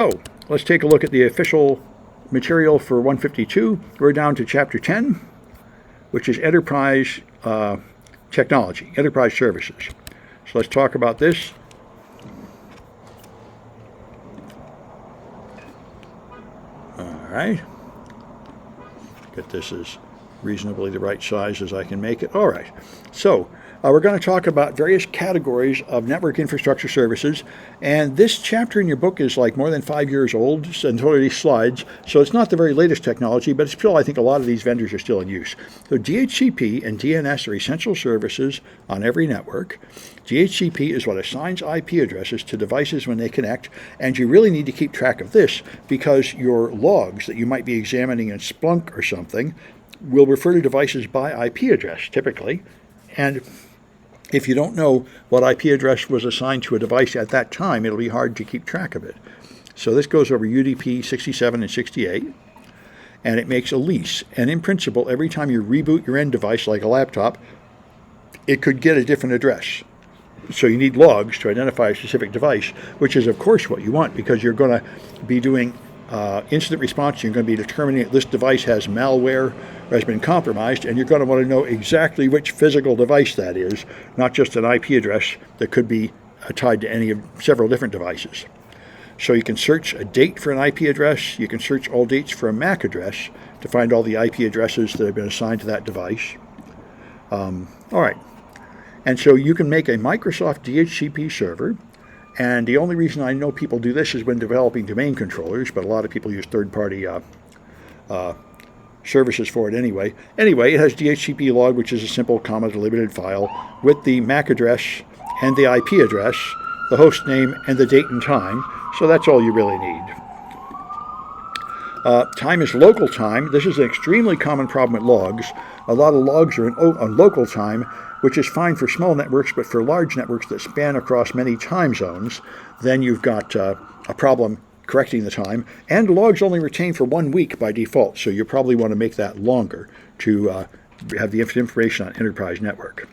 So let's take a look at the official material for 152. We're down to Chapter 10, which is Enterprise Technology, Enterprise Services. So let's talk about this. All right. Get this as reasonably the right size as I can make it. All right. So we're going to talk about various categories of network infrastructure services. And this chapter in your book is like more than 5 years old, and these slides. So it's not the very latest technology, but it's still, I think, a lot of these vendors are still in use. So DHCP and DNS are essential services on every network. DHCP is what assigns IP addresses to devices when they connect, and you really need to keep track of this because your logs that you might be examining in Splunk or something will refer to devices by IP address, typically. And if you don't know what IP address was assigned to a device at that time, it'll be hard to keep track of it. So this goes over UDP 67 and 68, and it makes a lease. And in principle, every time you reboot your end device, like a laptop, it could get a different address. So you need logs to identify a specific device, which is, of course, what you want, because you're going to be doing incident response. You're going to be determining if this device has malware or has been compromised, and you're going to want to know exactly which physical device that is, not just an IP address that could be tied to any of several different devices. So you can search a date for an IP address. You can search all dates for a MAC address to find all the IP addresses that have been assigned to that device. All right. And so you can make a Microsoft DHCP server. And the only reason I know people do this is when developing domain controllers, but a lot of people use third-party services for it anyway. Anyway, it has DHCP log, which is a simple comma-delimited file with the MAC address and the IP address, the host name, and the date and time. So that's all you really need. Time is local time. This is an extremely common problem with logs. A lot of logs are on local time, which is fine for small networks, but for large networks that span across many time zones, then you've got a problem correcting the time. And logs only retain for 1 week by default, so you probably want to make that longer to have the information on enterprise network.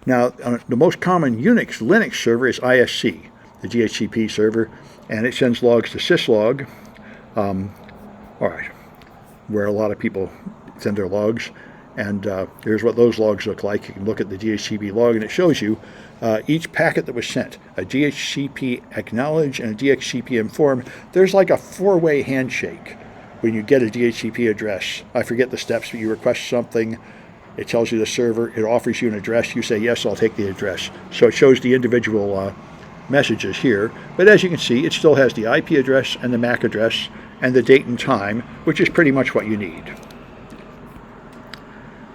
Now, the most common Unix Linux server is ISC, the DHCP server, and it sends logs to syslog, all right, where a lot of people send their logs. And here's what those logs look like. You can look at the DHCP log, and it shows you each packet that was sent, a DHCP acknowledge and a DHCP inform. There's like a 4-way handshake when you get a DHCP address. I forget the steps, but you request something. It tells you the server. It offers you an address. You say, yes, I'll take the address. So it shows the individual messages here. But as you can see, it still has the IP address and the MAC address and the date and time, which is pretty much what you need.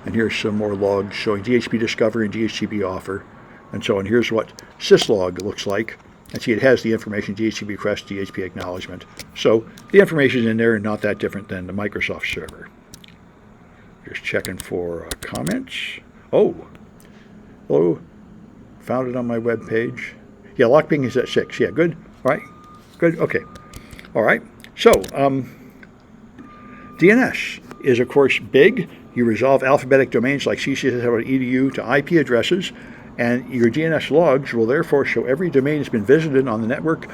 And here's some more logs showing DHCP discovery and DHCP offer, and so on. Here's what syslog looks like. And see, it has the information, DHCP request, DHCP acknowledgement. So the information is in there and not that different than the Microsoft server. Just checking for comments. Oh, found it on my web page. Yeah, lock ping is at 6. Yeah, good. All right, good. Okay. All right. So DNS is, of course, big. You resolve alphabetic domains like ccs.edu to IP addresses, and your DNS logs will therefore show every domain that's been visited on the network,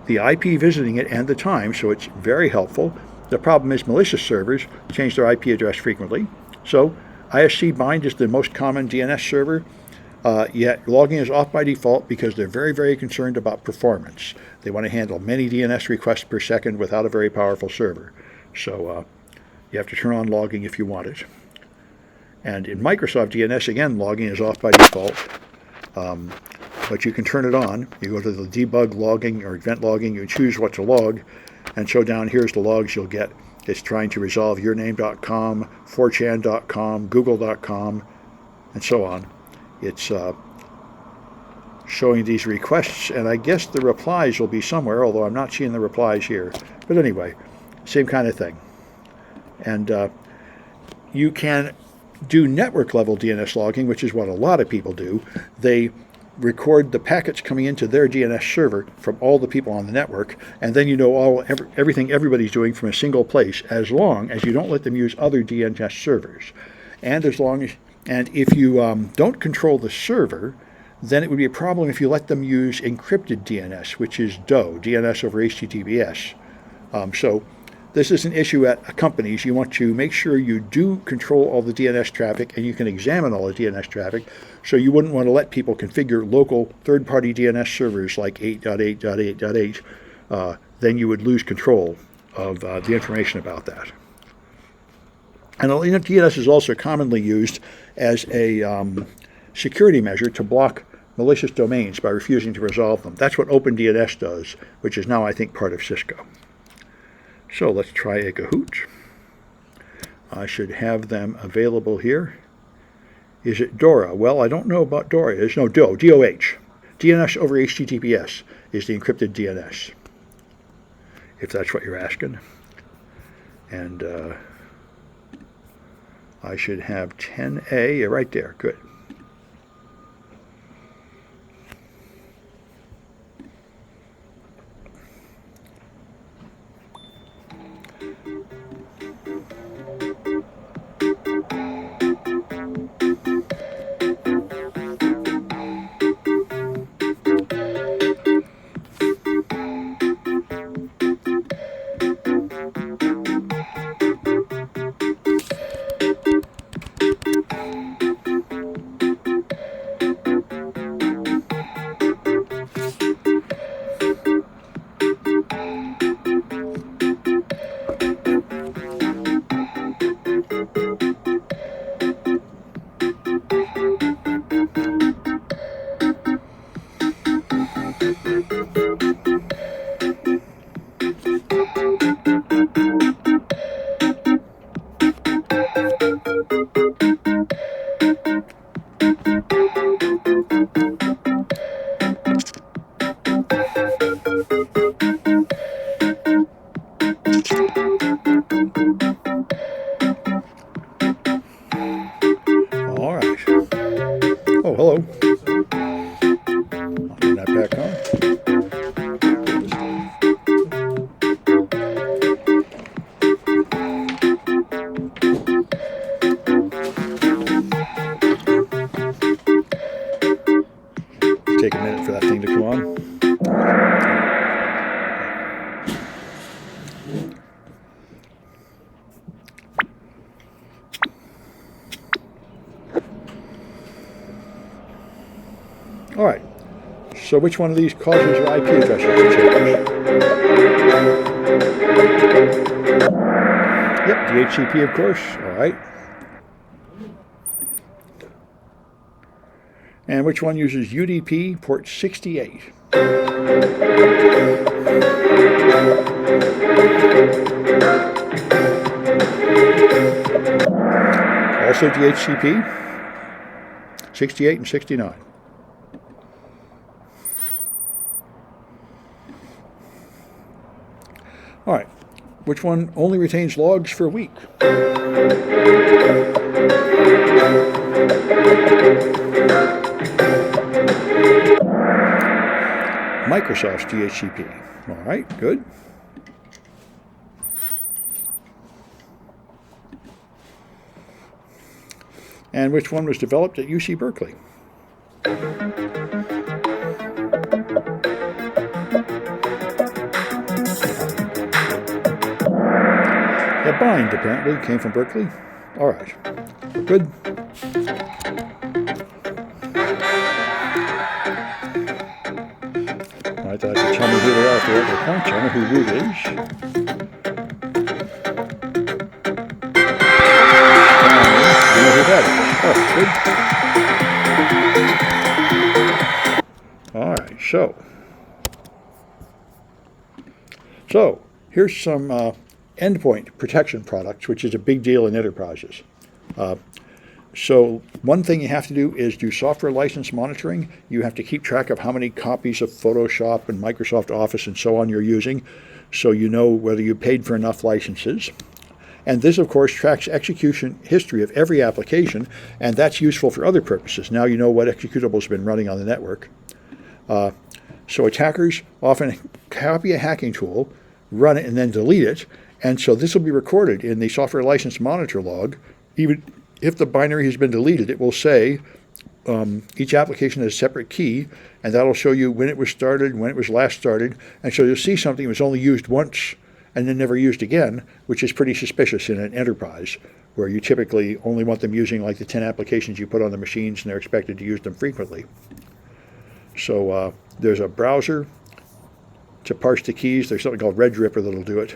the IP visiting it, and the time, so it's very helpful. The problem is malicious servers change their IP address frequently. So ISC bind is the most common DNS server, yet logging is off by default because they're very, very concerned about performance. They want to handle many DNS requests per second without a very powerful server. So you have to turn on logging if you want it. And in Microsoft DNS, again, logging is off by default, but you can turn it on. You go to the debug logging or event logging, you choose what to log, and so down here's the logs you'll get. It's trying to resolve yourname.com, 4chan.com, google.com, and so on. It's showing these requests, and I guess the replies will be somewhere, although I'm not seeing the replies here. But anyway, same kind of thing. And you can do network level DNS logging, which is what a lot of people do. They record the packets coming into their DNS server from all the people on the network, and then you know everything everybody's doing from a single place, as long as you don't let them use other DNS servers. And if you don't control the server, then it would be a problem if you let them use encrypted DNS, which is DOE, DNS over HTTPS. So this is an issue at companies. You want to make sure you do control all the DNS traffic and you can examine all the DNS traffic. So you wouldn't want to let people configure local third-party DNS servers like 8.8.8.8. Then you would lose control of the information about that. And DNS is also commonly used as a security measure to block malicious domains by refusing to resolve them. That's what OpenDNS does, which is now, I think, part of Cisco. So let's try a Kahoot. I should have them available here. Is it DORA? Well, I don't know about DORA. It's no DOH. DNS over HTTPS is the encrypted DNS, if that's what you're asking. And I should have 10A right there. Good. All right. Oh, hello. I'll turn that back on. Take a minute for that thing to come on. All right, so which one of these causes your IP address to change? Yep, DHCP, of course. All right. And which one uses UDP port 68? Also DHCP, 68 and 69. All right, which one only retains logs for a week? Microsoft's DHCP. All right, good. And which one was developed at UC Berkeley? Yeah, Bind apparently came from Berkeley. All right, good. I thought you'd tell me who they are if they're ever point. I know who Root is. You know who that is. Oh, good. All right, so here's some endpoint protection products, which is a big deal in enterprises. So one thing you have to do is do software license monitoring. You have to keep track of how many copies of Photoshop and Microsoft Office and so on you're using, so you know whether you paid for enough licenses. And this, of course, tracks execution history of every application, and that's useful for other purposes. Now you know what executables have been running on the network. So attackers often copy a hacking tool, run it, and then delete it. And so this will be recorded in the software license monitor log. Even if the binary has been deleted, it will say each application has a separate key, and that'll show you when it was started, when it was last started. And so you'll see something that was only used once and then never used again, which is pretty suspicious in an enterprise, where you typically only want them using like the 10 applications you put on the machines, and they're expected to use them frequently. So there's a browser to parse the keys. There's something called Redripper that'll do it,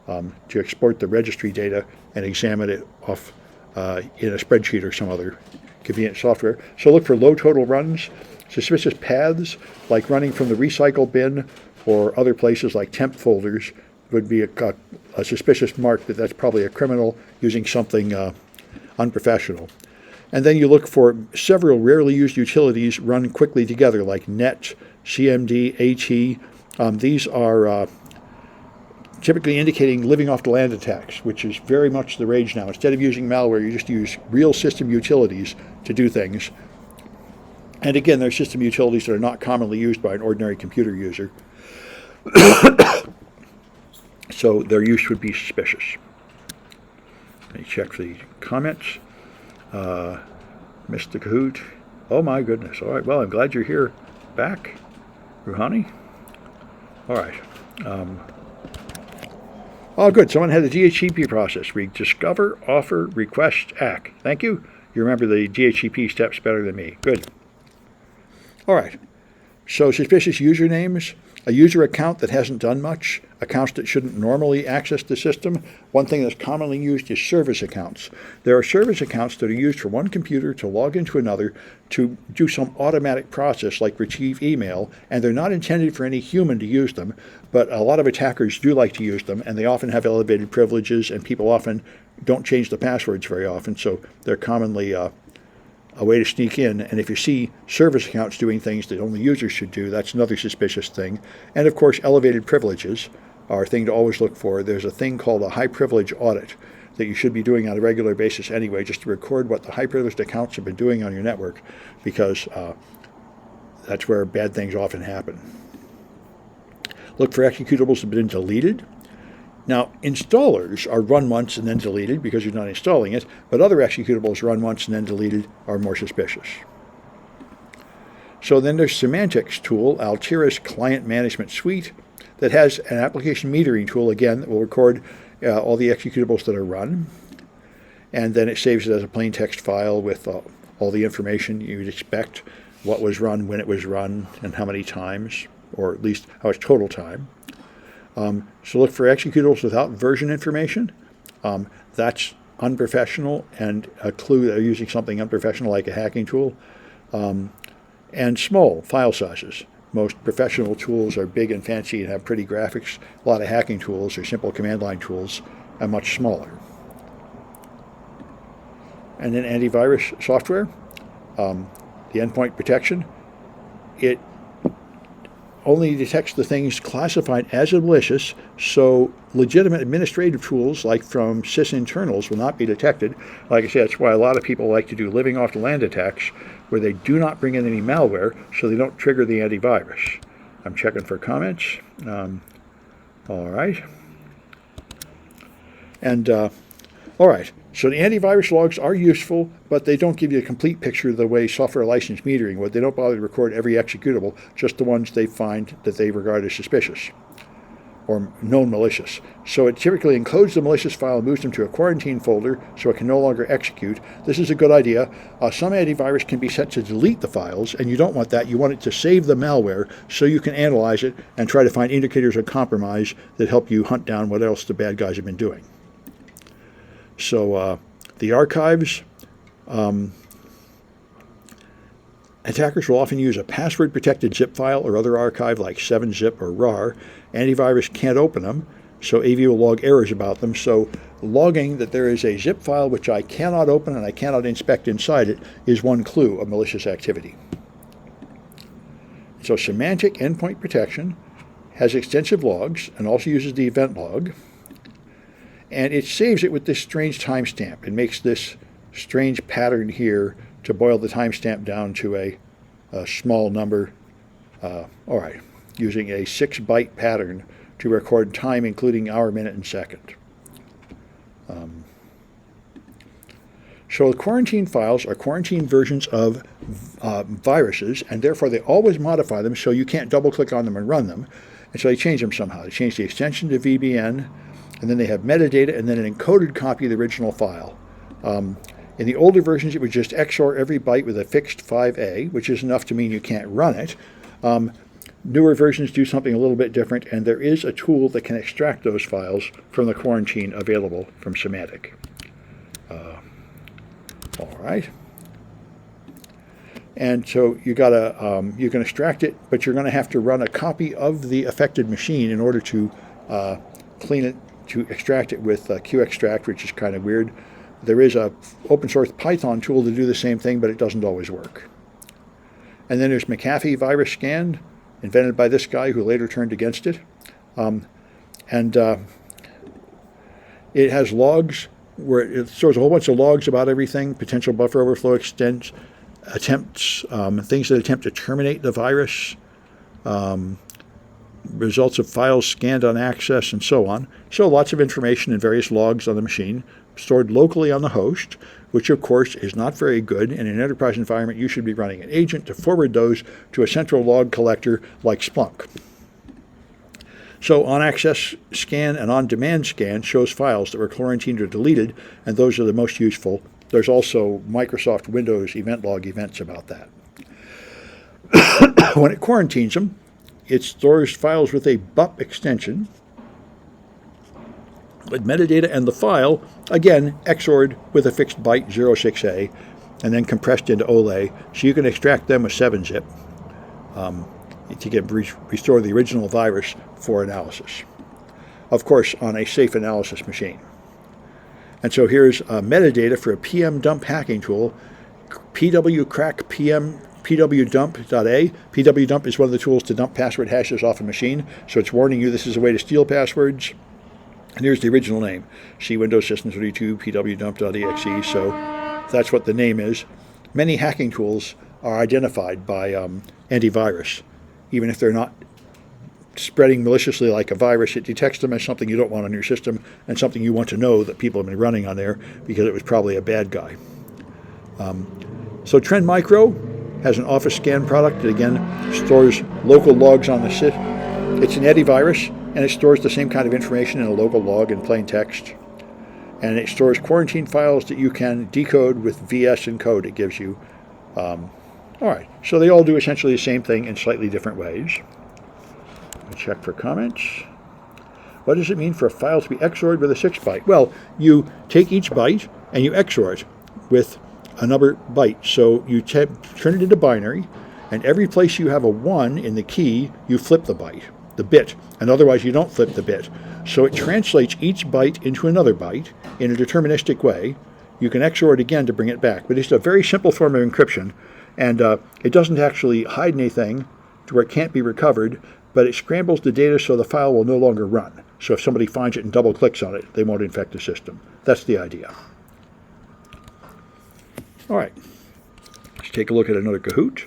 to export the registry data and examine it off in a spreadsheet or some other convenient software. So look for low total runs, suspicious paths, like running from the recycle bin or other places like temp folders would be a suspicious mark that that's probably a criminal using something unprofessional. And then you look for several rarely used utilities run quickly together, like NET, CMD, AT. These are typically indicating living off the land attacks, which is very much the rage now. Instead of using malware, you just use real system utilities to do things. And again, they're system utilities that are not commonly used by an ordinary computer user. So their use would be suspicious. Let me check the comments. Mr. Kahoot. Oh my goodness. All right. Well, I'm glad you're here back, Rouhani. All right. Oh, good. Someone had the DHCP process. Discover, offer, request, act. Thank you. You remember the DHCP steps better than me. Good. All right. So suspicious usernames, a user account that hasn't done much, accounts that shouldn't normally access the system. One thing that's commonly used is service accounts. There are service accounts that are used for one computer to log into another to do some automatic process like retrieve email, and they're not intended for any human to use them, but a lot of attackers do like to use them, and they often have elevated privileges, and people often don't change the passwords very often, so they're commonly a way to sneak in. And if you see service accounts doing things that only users should do, that's another suspicious thing. And of course, elevated privileges are a thing to always look for. There's a thing called a high privilege audit that you should be doing on a regular basis anyway, just to record what the high privileged accounts have been doing on your network, because that's where bad things often happen. Look for executables that have been deleted. Now, installers are run once and then deleted because you're not installing it, but other executables run once and then deleted are more suspicious. So then there's Symantec's tool, Altera's Client Management Suite, that has an application metering tool, again, that will record all the executables that are run, and then it saves it as a plain text file with all the information you'd expect, what was run, when it was run, and how many times, or at least how much total time. So look for executables without version information. That's unprofessional and a clue that they're using something unprofessional like a hacking tool. And small file sizes. Most professional tools are big and fancy and have pretty graphics. A lot of hacking tools or simple command line tools are much smaller. And then antivirus software, the endpoint protection, it only detects the things classified as malicious, so legitimate administrative tools like from sysinternals will not be detected. Like I said, that's why a lot of people like to do living off the land attacks where they do not bring in any malware, so they don't trigger the antivirus. I'm checking for comments. All right. And all right. So the antivirus logs are useful, but they don't give you a complete picture of the way software license metering would. They don't bother to record every executable, just the ones they find that they regard as suspicious or known malicious. So it typically encodes the malicious file and moves them to a quarantine folder so it can no longer execute. This is a good idea. Some antivirus can be set to delete the files, and you don't want that. You want it to save the malware so you can analyze it and try to find indicators of compromise that help you hunt down what else the bad guys have been doing. So the archives, attackers will often use a password-protected zip file or other archive like 7-zip or RAR. Antivirus can't open them, so AV will log errors about them. So logging that there is a zip file which I cannot open and I cannot inspect inside it is one clue of malicious activity. So Symantec Endpoint Protection has extensive logs and also uses the event log. And it saves it with this strange timestamp. It makes this strange pattern here to boil the timestamp down to a small number. All right, using a 6-byte pattern to record time, including hour, minute, and second. So the quarantine files are quarantine versions of viruses, and therefore they always modify them so you can't double-click on them and run them. And so they change them somehow. They change the extension to VBN, and then they have metadata, and then an encoded copy of the original file. In the older versions, it would just XOR every byte with a fixed 5A, which is enough to mean you can't run it. Newer versions do something a little bit different, and there is a tool that can extract those files from the quarantine available from CNIT. All right. And so you can extract it, but you're going to have to run a copy of the affected machine in order to clean it, to extract it with QExtract, which is kind of weird. There is a open source Python tool to do the same thing, but it doesn't always work. And then there's McAfee Virus Scan, invented by this guy who later turned against it. It has logs where it stores a whole bunch of logs about everything, potential buffer overflow extents, attempts, things that attempt to terminate the virus, results of files scanned on access, and so on. So lots of information and various logs on the machine, stored locally on the host, which of course is not very good. In an enterprise environment, you should be running an agent to forward those to a central log collector like Splunk. So on-access scan and on-demand scan shows files that were quarantined or deleted, and those are the most useful. There's also Microsoft Windows event log events about that. When it quarantines them, it stores files with a BUP extension, with metadata and the file, again, XORed with a fixed byte 06A, and then compressed into OLE, so you can extract them with 7-zip to restore the original virus for analysis. Of course, on a safe analysis machine. And so here's metadata for a PM dump hacking tool, pwcrack PM pwdump.a. pwdump is one of the tools to dump password hashes off a machine, so it's warning you this is a way to steal passwords. And here's the original name, C Windows System 32 pwdump.exe, so that's what the name is. Many hacking tools are identified by antivirus. Even if they're not spreading maliciously like a virus, it detects them as something you don't want on your system and something you want to know that people have been running on there because it was probably a bad guy. So Trend Micro has an Office Scan product that, again, stores local logs on the SIT. It's an antivirus, and it stores the same kind of information in a local log in plain text. And it stores quarantine files that you can decode with VS encode it gives you. All right, so they all do essentially the same thing in slightly different ways. Check for comments. What does it mean for a file to be XORed with a 6-byte? Well, you take each byte and you XOR it with another byte. So you turn it into binary, and every place you have a 1 in the key, you flip the byte, the bit, and otherwise you don't flip the bit. So it translates each byte into another byte in a deterministic way. You can XOR it again to bring it back, but it's a very simple form of encryption, and it doesn't actually hide anything to where it can't be recovered, but it scrambles the data so the file will no longer run. So if somebody finds it and double clicks on it, they won't infect the system. That's the idea. All right, let's take a look at another Kahoot.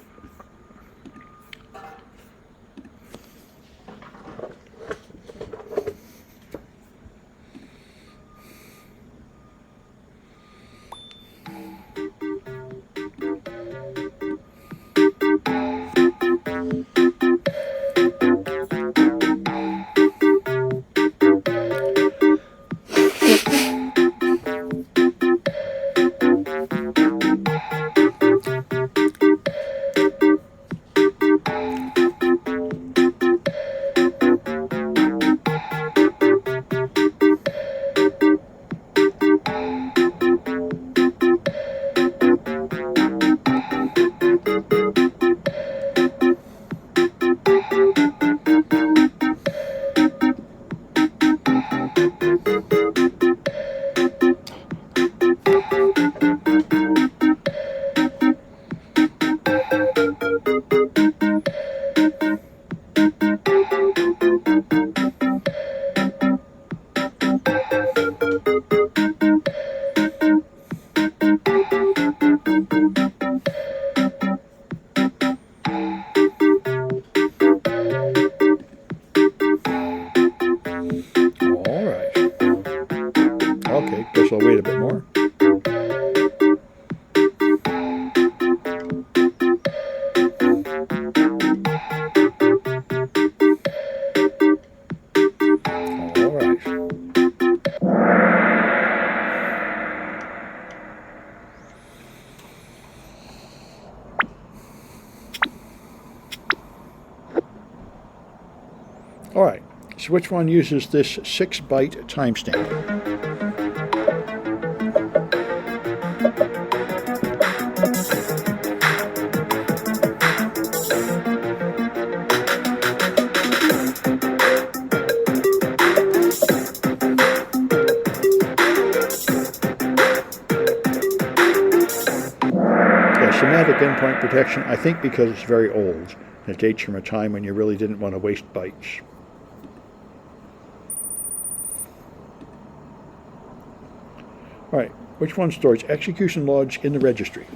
Okay, guess I'll wait a bit more. So which one uses this 6-byte timestamp? Semantic endpoint protection, I think because it's very old. It dates from a time when you really didn't want to waste bytes. All right, which one stores execution logs in the registry?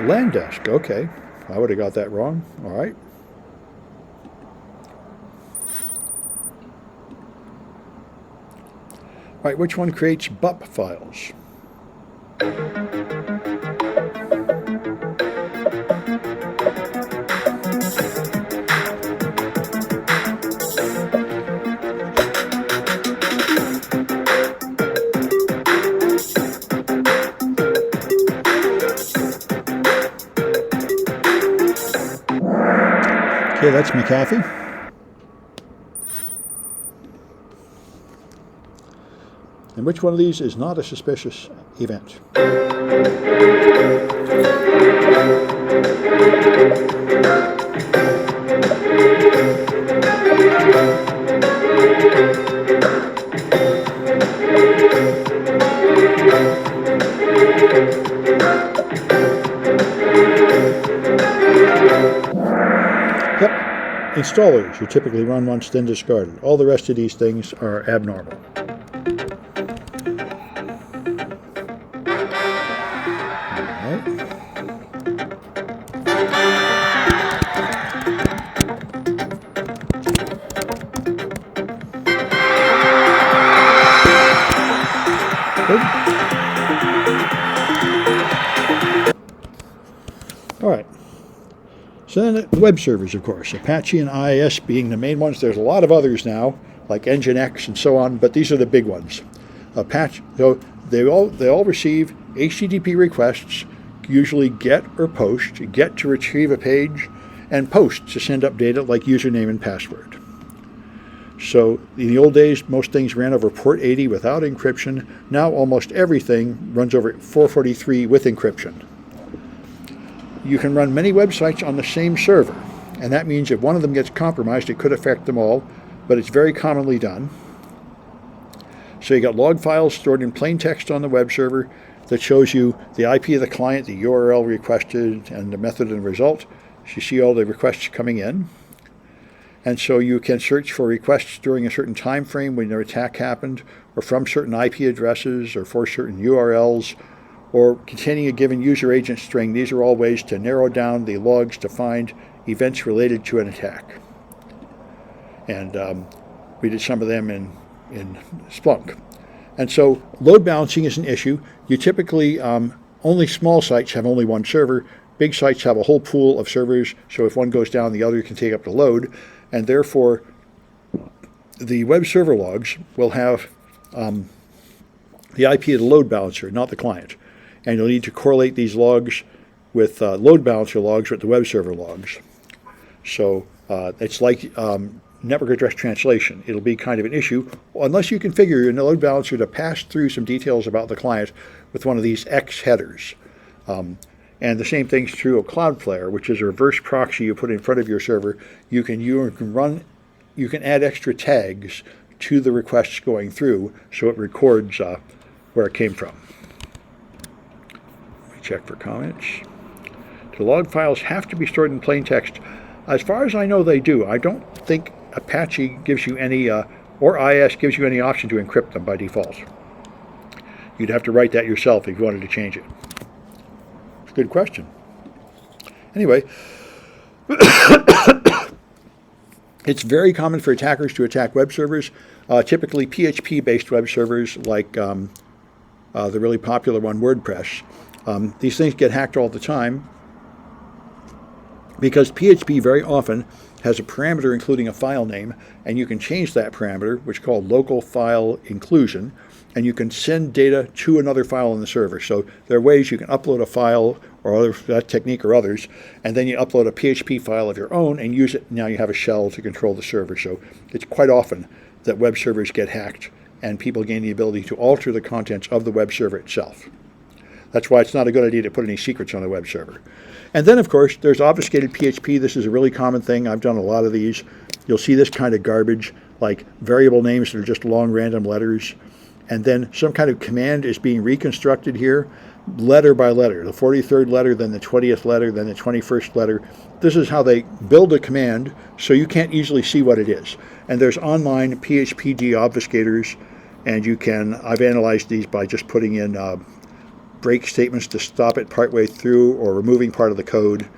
LAN desk, okay. I would have got that wrong. All right. All right, which one creates BUP files? Okay, that's McAfee. And which one of these is not a suspicious event? Yep, installers you typically run once then discarded. All the rest of these things are abnormal. All right. So then the web servers, of course, Apache and IIS being the main ones. There's a lot of others now, like Nginx and so on, but these are the big ones. Apache, so they all receive HTTP requests, usually GET or POST, GET to retrieve a page, and POST to send up data like username and password. So in the old days, most things ran over port 80 without encryption. Now almost everything runs over 443 with encryption. You can run many websites on the same server, and that means if one of them gets compromised, it could affect them all, but it's very commonly done. So you got log files stored in plain text on the web server that shows you the IP of the client, the URL requested, and the method and result. So you see all the requests coming in. And so you can search for requests during a certain time frame when their attack happened, or from certain IP addresses, or for certain URLs, or containing a given user agent string. These are all ways to narrow down the logs to find events related to an attack. And we did some of them in Splunk. And so load balancing is an issue. You typically, only small sites have only one server. Big sites have a whole pool of servers, so if one goes down, the other can take up the load. And therefore, the web server logs will have the IP of the load balancer, not the client. And you'll need to correlate these logs with load balancer logs with the web server logs. So it's like network address translation. It'll be kind of an issue unless you configure your load balancer to pass through some details about the client with one of these X headers. And the same thing's true of Cloudflare, which is a reverse proxy you put in front of your server. You can add extra tags to the requests going through, so it records where it came from. Check for comments. The log files have to be stored in plain text. As far as I know, they do. I don't think Apache gives you any, or IIS gives you any option to encrypt them by default. You'd have to write that yourself if you wanted to change it. It's a good question. Anyway, it's very common for attackers to attack web servers, typically PHP-based web servers like the really popular one, WordPress. These things get hacked all the time because PHP very often has a parameter including a file name, and you can change that parameter, which is called local file inclusion, and you can send data to another file on the server. So there are ways you can upload a file or that technique or others, and then you upload a PHP file of your own and use it. Now you have a shell to control the server. So it's quite often that web servers get hacked and people gain the ability to alter the contents of the web server itself. That's why it's not a good idea to put any secrets on a web server. And then, of course, there's obfuscated PHP. This is a really common thing. I've done a lot of these. You'll see this kind of garbage, like variable names that are just long random letters. And then some kind of command is being reconstructed here, letter by letter. The 43rd letter, then the 20th letter, then the 21st letter. This is how they build a command so you can't easily see what it is. And there's online PHP deobfuscators, and you can, I've analyzed these by just putting in break statements to stop it partway through or removing part of the code.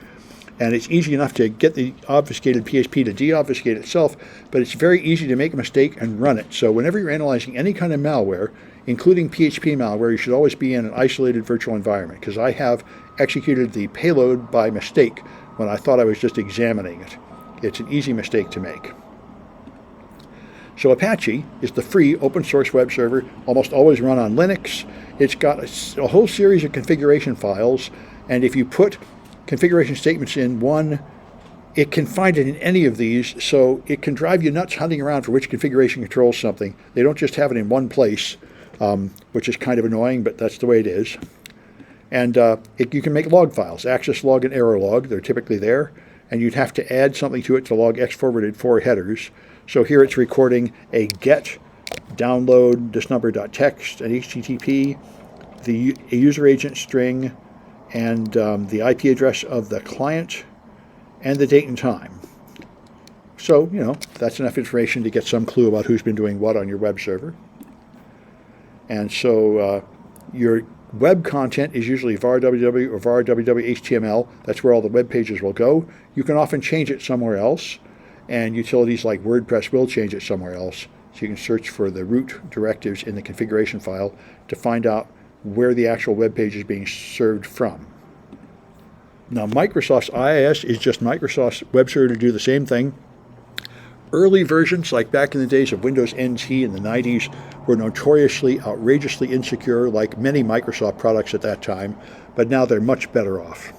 And it's easy enough to get the obfuscated PHP to deobfuscate itself, but it's very easy to make a mistake and run it. So whenever you're analyzing any kind of malware, including PHP malware, you should always be in an isolated virtual environment, because I have executed the payload by mistake when I thought I was just examining it. It's an easy mistake to make. So Apache is the free open source web server, almost always run on Linux. It's got a whole series of configuration files, and if you put configuration statements in one, it can find it in any of these, so it can drive you nuts hunting around for which configuration controls something. They don't just have it in one place, which is kind of annoying, but that's the way it is. And you can make log files, access log and error log. They're typically there, and you'd have to add something to it to log x-forwarded 4 headers. So here it's recording a get, download, this number.txt, an HTTP, a user agent string, and the IP address of the client, and the date and time. So, that's enough information to get some clue about who's been doing what on your web server. And so your web content is usually var www or var www HTML. That's where all the web pages will go. You can often change it somewhere else, and utilities like WordPress will change it somewhere else. So you can search for the root directives in the configuration file to find out where the actual web page is being served from. Now, Microsoft's IIS is just Microsoft's web server to do the same thing. Early versions, like back in the days of Windows NT in the 90s, were notoriously, outrageously insecure, like many Microsoft products at that time, but now they're much better off.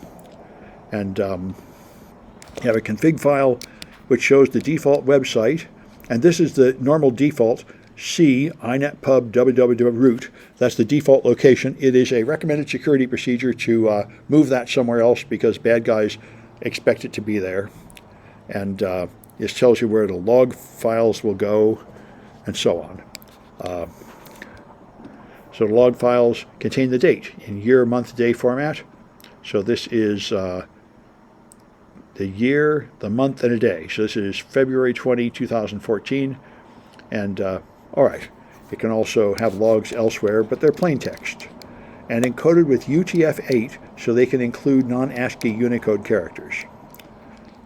And you have a config file which shows the default website, and this is the normal default C inetpub www root. That's the default location. It is a recommended security procedure to move that somewhere else because bad guys expect it to be there. And this tells you where the log files will go, and so on. So the log files contain the date in year, month, day format. So this is the year, the month, and a day. So this is February 20, 2014. And all right, it can also have logs elsewhere, but they're plain text and encoded with UTF-8, so they can include non-ASCII Unicode characters.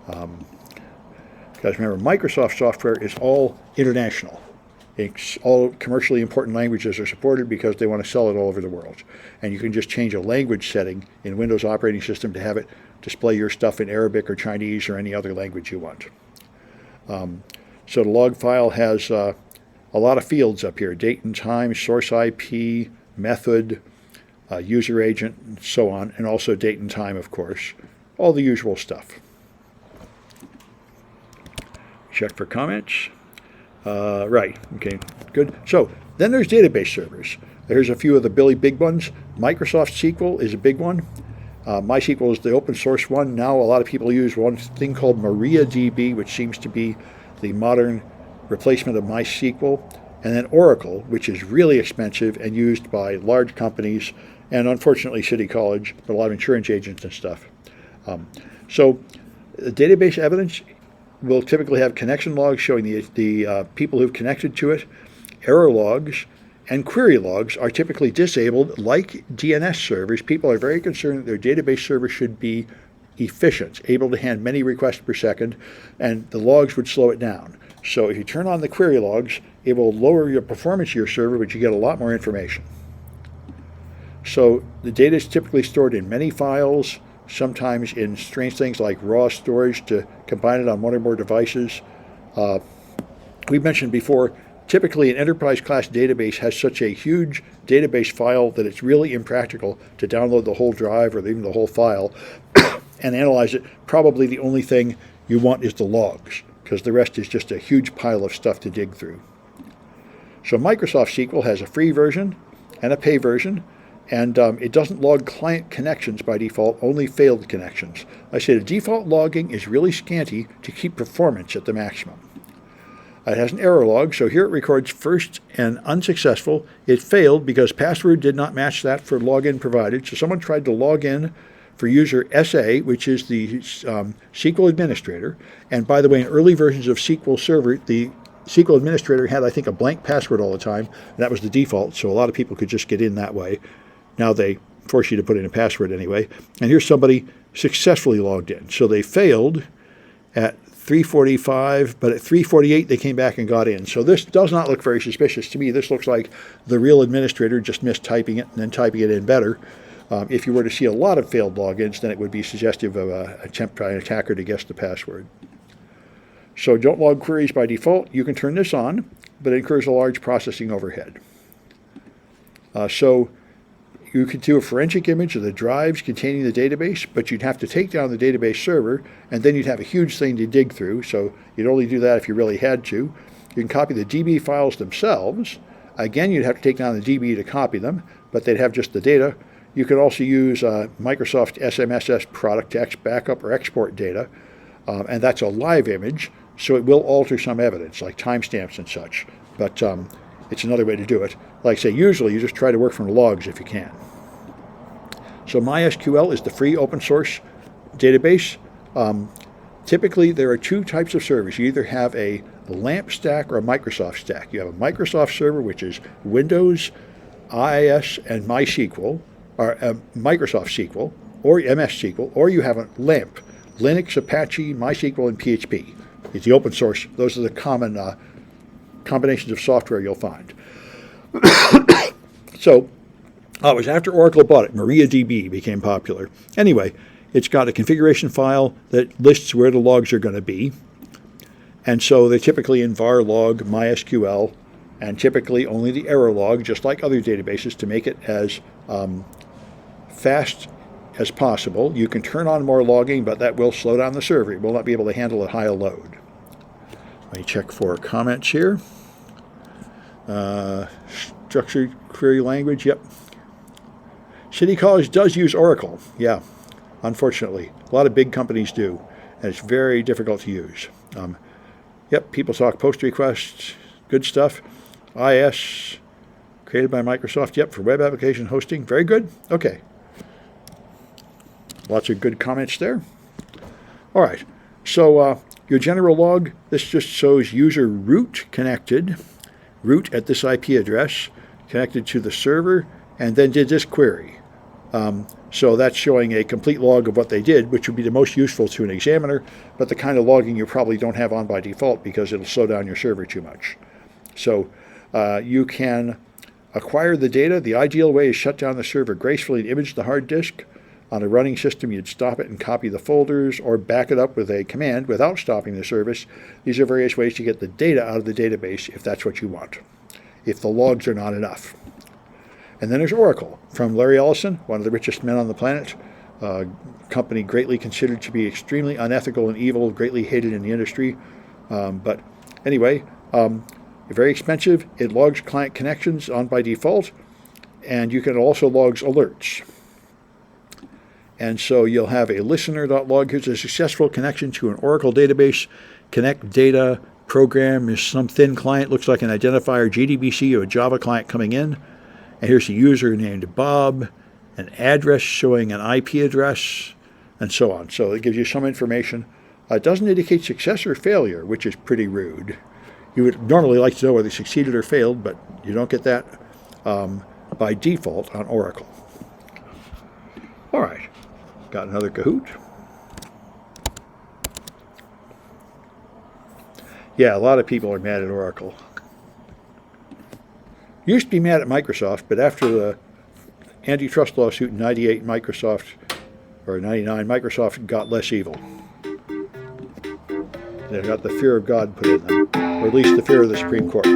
Because remember, Microsoft software is all international. It's all commercially important languages are supported because they want to sell it all over the world. And you can just change a language setting in Windows operating system to have it display your stuff in Arabic or Chinese or any other language you want. So the log file has a lot of fields up here: date and time, source IP, method, user agent, and so on, and also date and time, of course. All the usual stuff. Check for comments. Right, okay, good. So then there's database servers. There's a few of the really big ones. Microsoft SQL is a big one. MySQL is the open source one. Now a lot of people use one thing called MariaDB, which seems to be the modern replacement of MySQL. And then Oracle, which is really expensive and used by large companies and unfortunately City College, but a lot of insurance agents and stuff. So the database evidence will typically have connection logs showing the people who've connected to it. Error logs and query logs are typically disabled. Like DNS servers, people are very concerned that their database server should be efficient, able to handle many requests per second, and the logs would slow it down. So if you turn on the query logs, it will lower your performance of your server, but you get a lot more information. So the data is typically stored in many files, sometimes in strange things like raw storage to combine it on one or more devices. We mentioned before, typically an enterprise-class database has such a huge database file that it's really impractical to download the whole drive or even the whole file and analyze it. Probably the only thing you want is the logs, because the rest is just a huge pile of stuff to dig through. So Microsoft SQL has a free version and a pay version, and it doesn't log client connections by default, only failed connections. I say the default logging is really scanty to keep performance at the maximum. It has an error log, so here it records first and unsuccessful. It failed because password did not match that for login provided. So someone tried to log in for user SA, which is the SQL administrator. And by the way, in early versions of SQL Server, the SQL administrator had, I think, a blank password all the time. And that was the default, so a lot of people could just get in that way. Now they force you to put in a password anyway. And here's somebody successfully logged in. So they failed at 3:45, but at 3:48 they came back and got in. So this does not look very suspicious to me. This looks like the real administrator just missed typing it and then typing it in better. If you were to see a lot of failed logins, then it would be suggestive of an attempt by an attacker to guess the password. So don't log queries by default. You can turn this on, but it incurs a large processing overhead. So you could do a forensic image of the drives containing the database, but you'd have to take down the database server, and then you'd have a huge thing to dig through, so you'd only do that if you really had to. You can copy the DB files themselves. Again, you'd have to take down the DB to copy them, but they'd have just the data. You could also use Microsoft SMSS product to backup or export data, and that's a live image, so it will alter some evidence, like timestamps and such, but it's another way to do it. Like I say, usually you just try to work from the logs if you can. So MySQL is the free open source database. Typically, there are two types of servers. You either have a LAMP stack or a Microsoft stack. You have a Microsoft server, which is Windows, IIS, and MySQL, or Microsoft SQL, or MS SQL, or you have a LAMP, Linux, Apache, MySQL, and PHP. It's the open source. Those are the common combinations of software you'll find. So it was after Oracle bought it, MariaDB became popular. Anyway, it's got a configuration file that lists where the logs are going to be. And so they're typically in var log, MySQL, and typically only the error log, just like other databases, to make it as fast as possible. You can turn on more logging, but that will slow down the server. It will not be able to handle a high load. Let me check for comments here. Structured query language, yep. City College does use Oracle, yeah, unfortunately. A lot of big companies do, and it's very difficult to use. Yep, PeopleSoft post requests, good stuff. IS, created by Microsoft, yep, for web application hosting, very good, okay. Lots of good comments there. All right, so your general log, this just shows user root connected, root at this IP address, connected to the server, and then did this query. So that's showing a complete log of what they did, which would be the most useful to an examiner, but the kind of logging you probably don't have on by default because it'll slow down your server too much. So you can acquire the data. The ideal way is shut down the server gracefully and image the hard disk. On a running system, you'd stop it and copy the folders or back it up with a command without stopping the service. These are various ways to get the data out of the database if that's what you want, if the logs are not enough. And then there's Oracle from Larry Ellison, one of the richest men on the planet, a company greatly considered to be extremely unethical and evil, greatly hated in the industry. But anyway, very expensive. It logs client connections on by default, and you can also log alerts. And so you'll have a listener.log. Here's a successful connection to an Oracle database. Connect data program is some thin client, looks like an identifier, JDBC or a Java client coming in. And here's a user named Bob, an address showing an IP address, and so on. So it gives you some information. It doesn't indicate success or failure, which is pretty rude. You would normally like to know whether it succeeded or failed, but you don't get that by default on Oracle. All right. Got another Kahoot. Yeah, a lot of people are mad at Oracle. Used to be mad at Microsoft, but after the antitrust lawsuit in '98, Microsoft or 99, Microsoft got less evil. They got the fear of God put in them, or at least the fear of the Supreme Court.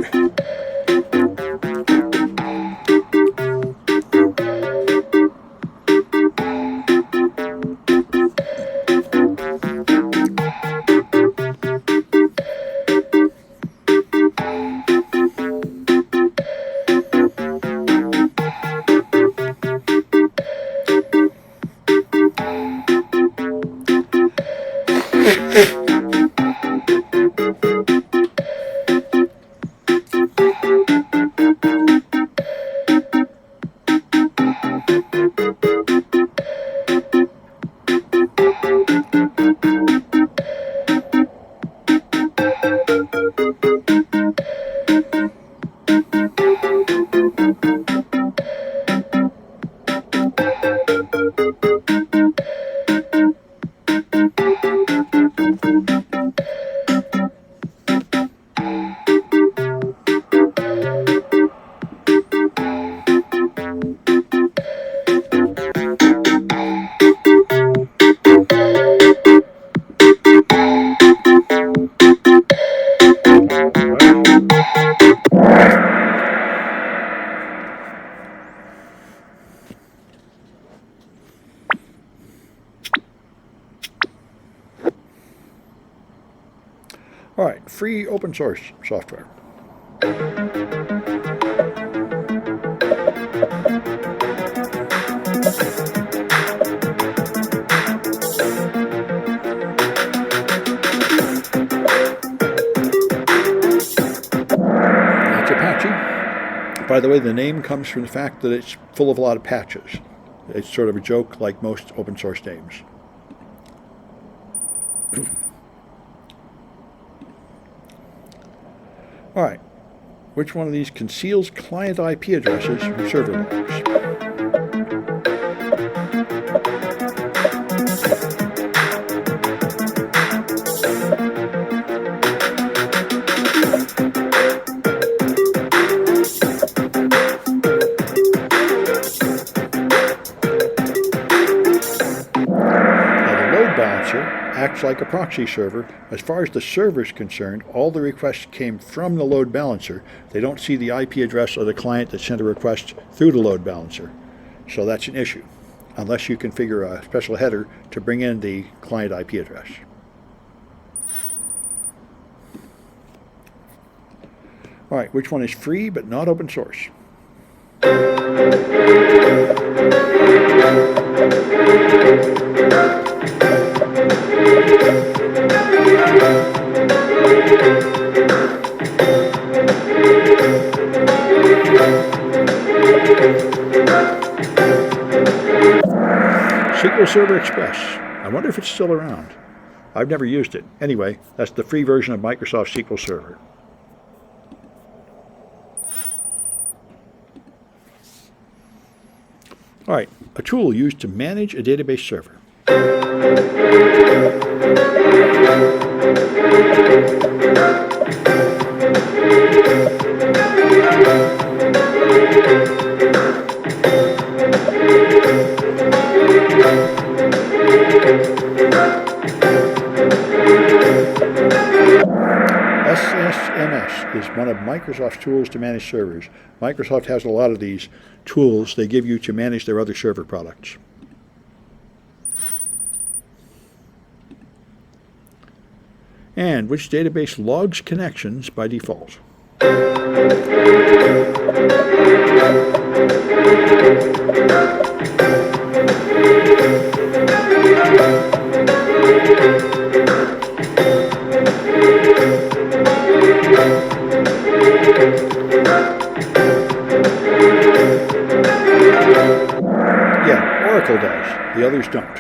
All right, free open source software. That's Apache. By the way, the name comes from the fact that it's full of a lot of patches. It's sort of a joke like most open source names. All right, which one of these conceals client IP addresses from server logs? Acts like a proxy server. As far as the server is concerned, all the requests came from the load balancer. They don't see the IP address of the client that sent a request through the load balancer. So that's an issue, unless you configure a special header to bring in the client IP address. All right, which one is free but not open source? SQL Server Express. I wonder if it's still around. I've never used it. Anyway, that's the free version of Microsoft SQL Server. All right, a tool used to manage a database server. SSMS is one of Microsoft's tools to manage servers. Microsoft has a lot of these tools they give you to manage their other server products. And which database logs connections by default? Yeah, Oracle does. The others don't.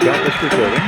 Stop this recording.